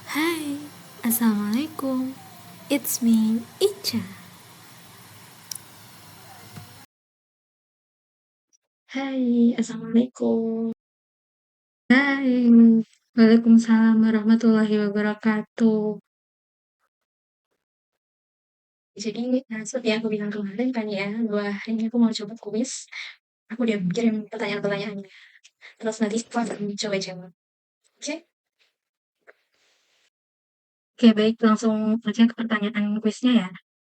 Hai, Assalamualaikum. It's me, Ica. Hai, Assalamualaikum. Hai, Waalaikumsalam warahmatullahi wabarakatuh. Jadi, seperti yang aku bilang kemarin kan ya, bahwa hari ini aku mau coba kuis. Aku udah kirim pertanyaan-pertanyaannya. Terus nanti aku akan coba jawab. Oke? Oke, baik, langsung aja ke pertanyaan kuisnya ya.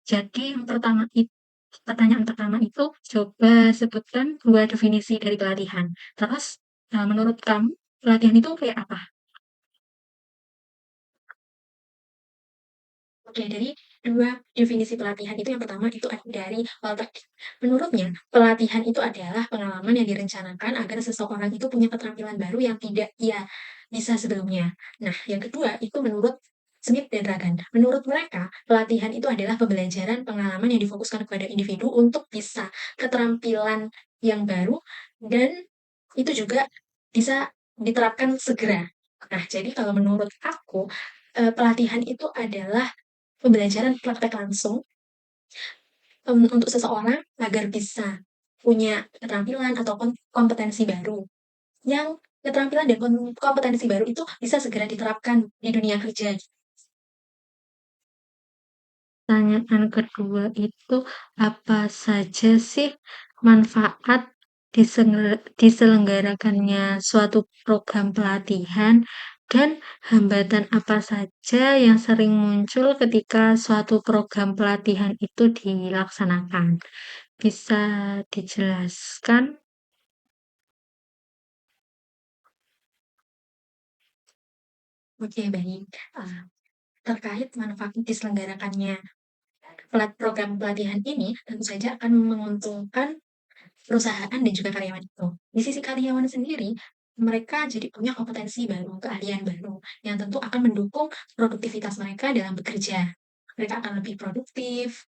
Jadi, pertanyaan pertama itu, coba sebutkan dua definisi dari pelatihan. Terus, menurut kamu, pelatihan itu kayak apa? Oke, dari dua definisi pelatihan itu yang pertama itu ada dari Walter. Menurutnya, pelatihan itu adalah pengalaman yang direncanakan agar seseorang itu punya keterampilan baru yang tidak ia bisa sebelumnya. Nah, yang kedua itu menurut Smith dan Ragan. Menurut mereka, pelatihan itu adalah pembelajaran pengalaman yang difokuskan kepada individu untuk bisa keterampilan yang baru dan itu juga bisa diterapkan segera. Nah, jadi kalau menurut aku, pelatihan itu adalah pembelajaran praktek langsung untuk seseorang agar bisa punya keterampilan atau kompetensi baru. Yang keterampilan dan kompetensi baru itu bisa segera diterapkan di dunia kerja. Pertanyaan kedua itu, apa saja sih manfaat diselenggarakannya suatu program pelatihan dan hambatan apa saja yang sering muncul ketika suatu program pelatihan itu dilaksanakan? Bisa dijelaskan? Oke, baik. Uh, Terkait manfaat diselenggarakannya program pelatihan ini, tentu saja akan menguntungkan perusahaan dan juga karyawan itu. Di sisi karyawan sendiri, mereka jadi punya kompetensi baru, keahlian baru, yang tentu akan mendukung produktivitas mereka dalam bekerja. Mereka akan lebih produktif.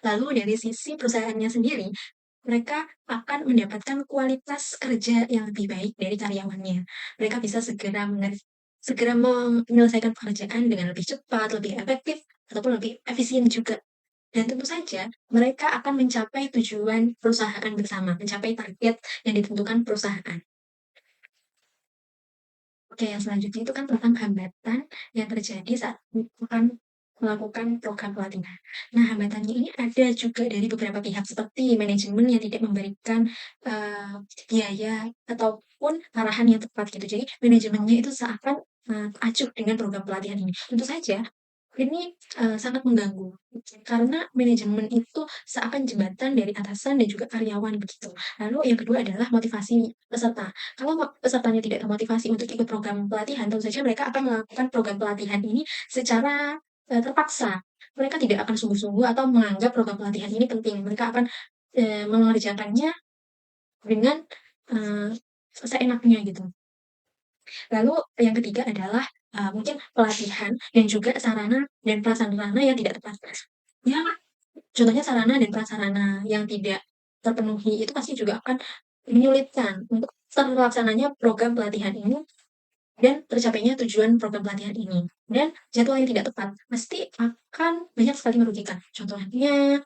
Lalu dari sisi perusahaannya sendiri, mereka akan mendapatkan kualitas kerja yang lebih baik dari karyawannya. Mereka bisa segera menyelesaikan pekerjaan dengan lebih cepat, lebih efektif, ataupun lebih efisien juga. Dan tentu saja mereka akan mencapai tujuan perusahaan bersama, mencapai target yang ditentukan perusahaan. Oke, yang selanjutnya itu kan tentang hambatan yang terjadi saat akan melakukan program pelatihan. Nah, hambatannya ini ada juga dari beberapa pihak seperti manajemen yang tidak memberikan eh, biaya ataupun arahan yang tepat gitu. Jadi manajemennya itu seakan acuh dengan program pelatihan ini. Tentu saja ini sangat mengganggu karena manajemen itu seakan jembatan dari atasan dan juga karyawan begitu. Lalu yang kedua adalah motivasi peserta. Kalau pesertanya tidak termotivasi untuk ikut program pelatihan, tentu saja mereka akan melakukan program pelatihan ini secara terpaksa. Mereka tidak akan sungguh-sungguh atau menganggap program pelatihan ini penting. Mereka akan mengerjakannya dengan eh, seenaknya gitu. Lalu yang ketiga adalah mungkin pelatihan dan juga sarana dan prasarana yang tidak tepat. Ya, contohnya sarana dan prasarana yang tidak terpenuhi itu pasti juga akan menyulitkan untuk terlaksananya program pelatihan ini dan tercapainya tujuan program pelatihan ini. Dan jadwal yang tidak tepat pasti akan banyak sekali merugikan. Contohnya,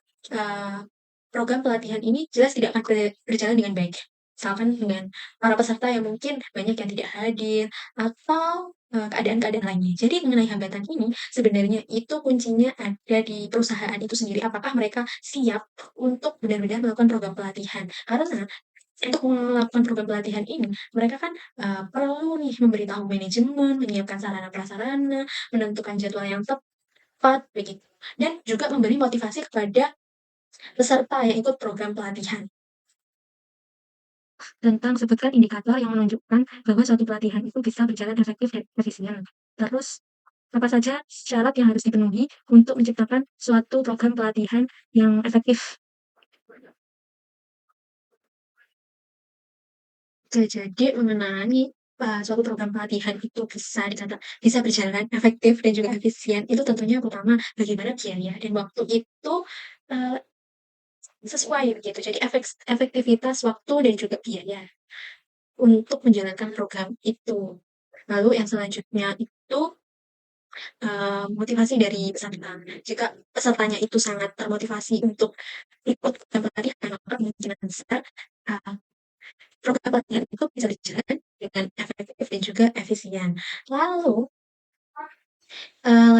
program pelatihan ini jelas tidak akan berjalan dengan baik. Misalkan dengan para peserta yang mungkin banyak yang tidak hadir atau keadaan-keadaan lainnya. Jadi mengenai hambatan ini sebenarnya itu kuncinya ada di perusahaan itu sendiri. Apakah mereka siap untuk benar-benar melakukan program pelatihan? Karena untuk melakukan program pelatihan ini, mereka kan perlu nih memberitahu manajemen, menyiapkan sarana prasarana, menentukan jadwal yang tepat, begitu. Dan juga memberi motivasi kepada peserta yang ikut program pelatihan. Tentang sebutkan indikator yang menunjukkan bahwa suatu pelatihan itu bisa berjalan efektif dan efisien. Terus, apa saja syarat yang harus dipenuhi untuk menciptakan suatu program pelatihan yang efektif? Jadi mengenai suatu program pelatihan itu bisa berjalan efektif dan juga efisien, itu tentunya pertama bagaimana biaya dan waktu itu uh, sesuai begitu. Jadi efektivitas waktu dan juga biaya untuk menjalankan program itu. Lalu yang selanjutnya itu motivasi dari peserta. Jika pesertanya itu sangat termotivasi untuk ikut program pelatihan, maka kemungkinan besar, eee, program pelatihan itu bisa berjalan dengan efektif dan juga efisien. Lalu,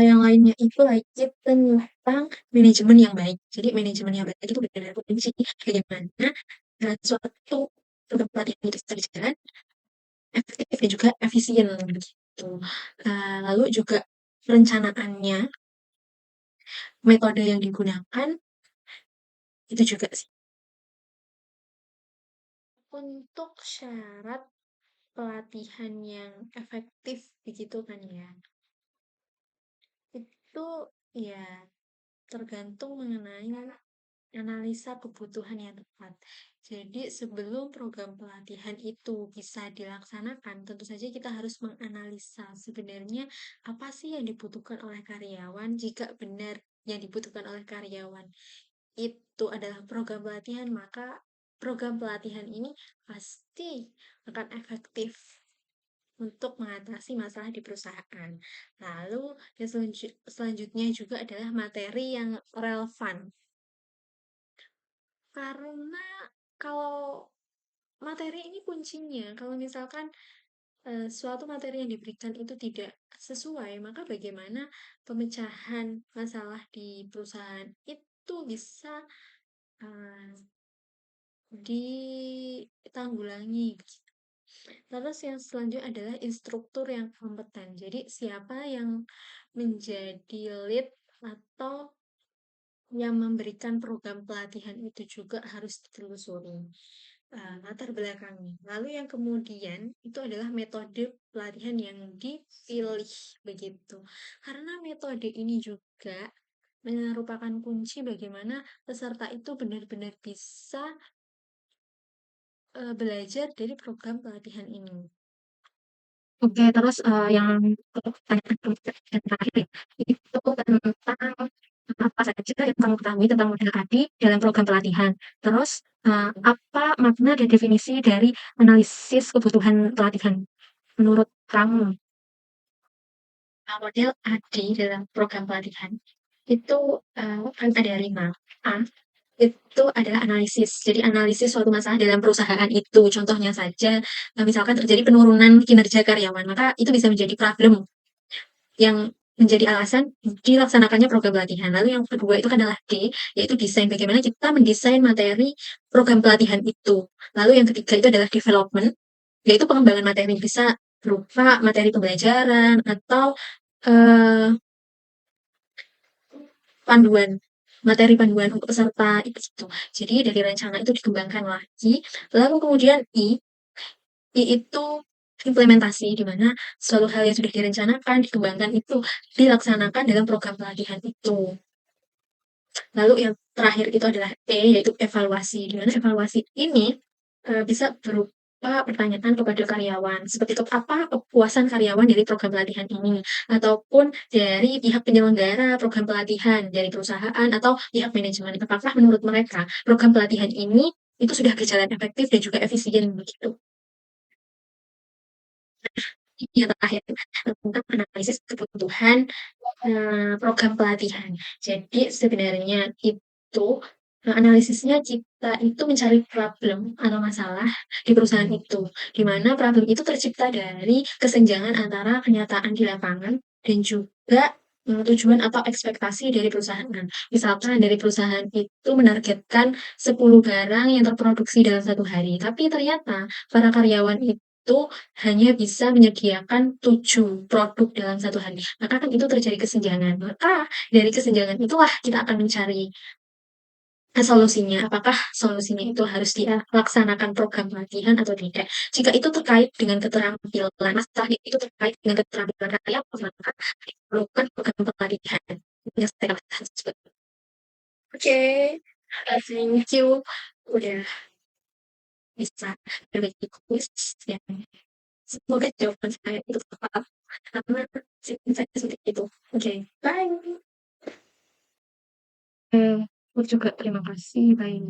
yang lainnya itu lagi tentang manajemen yang baik. Jadi manajemen yang baik itu benar-benar kunci bagaimana, suatu program pelatihan itu bisa berjalan efektif dan juga efisien begitu. Lalu juga perencanaannya, metode yang digunakan, itu juga sih. Untuk syarat pelatihan yang efektif begitu kan ya, itu ya tergantung mengenai analisa kebutuhan yang tepat. Jadi sebelum program pelatihan itu bisa dilaksanakan, tentu saja kita harus menganalisa sebenarnya apa sih yang dibutuhkan oleh karyawan. Jika benar yang dibutuhkan oleh karyawan itu adalah program pelatihan, maka program pelatihan ini pasti akan efektif untuk mengatasi masalah di perusahaan. Lalu yang selanjutnya juga adalah materi yang relevan. Karena kalau materi ini kuncinya, kalau misalkan suatu materi yang diberikan itu tidak sesuai, maka bagaimana pemecahan masalah di perusahaan itu bisa uh, ditanggulangi. Terus yang selanjutnya adalah instruktur yang kompeten. Jadi siapa yang menjadi lead atau yang memberikan program pelatihan itu juga harus ditelusuri latar belakangnya. Lalu yang kemudian itu adalah metode pelatihan yang dipilih begitu. Karena metode ini juga merupakan kunci bagaimana peserta itu benar-benar bisa belajar dari program pelatihan ini. Oke, terus, yang pertanyaan yang terakhir ya, itu tentang apa saja yang kamu ketahui tentang model ADI dalam program pelatihan? Terus, apa makna dan definisi dari analisis kebutuhan pelatihan menurut kamu? Model AD dalam program pelatihan itu kan ada 5. A itu adalah analisis. Jadi analisis suatu masalah dalam perusahaan itu. Contohnya saja, misalkan terjadi penurunan kinerja karyawan, maka itu bisa menjadi problem yang menjadi alasan dilaksanakannya program pelatihan. Lalu yang kedua itu adalah D, yaitu desain. Bagaimana kita mendesain materi program pelatihan itu. Lalu yang ketiga itu adalah development, yaitu pengembangan materi. Bisa berupa materi pembelajaran atau eh, panduan, materi panduan untuk peserta itu gitu. Jadi dari rencana itu dikembangkan lagi. Lalu kemudian I itu implementasi di mana suatu hal yang sudah direncanakan, dikembangkan itu dilaksanakan dalam program pelatihan itu. Lalu yang terakhir itu adalah E, yaitu evaluasi. Di mana evaluasi ini bisa berupa pertanyaan kepada karyawan, seperti apa kepuasan karyawan dari program pelatihan ini, ataupun dari pihak penyelenggara program pelatihan, dari perusahaan atau pihak manajemen. Apakah menurut mereka program pelatihan ini itu sudah berjalan efektif dan juga efisien begitu. Yang terakhir tentang analisis kebutuhan program pelatihan. Jadi sebenarnya itu analisisnya kita itu mencari problem atau masalah di perusahaan itu, di mana problem itu tercipta dari kesenjangan antara kenyataan di lapangan dan juga tujuan atau ekspektasi dari perusahaan. Misalkan dari perusahaan itu menargetkan 10 barang yang terproduksi dalam satu hari, tapi ternyata para karyawan itu hanya bisa menyediakan 7 produk dalam satu hari. Maka kan itu terjadi kesenjangan. Maka dari kesenjangan itulah kita akan mencari solusinya. Apakah solusinya itu harus dilaksanakan program pelatihan atau tidak? Jika itu terkait dengan keterampilan, masalah itu terkait dengan keterampilan karyawan, maka diperlukan program pelatihan. Yang saya katakan seperti itu. Oke, thank you udah bisa berbagi kuis ya. Semoga jawaban saya itu tepat karena saya seperti itu. Oke, bye. Aku juga terima kasih, bye.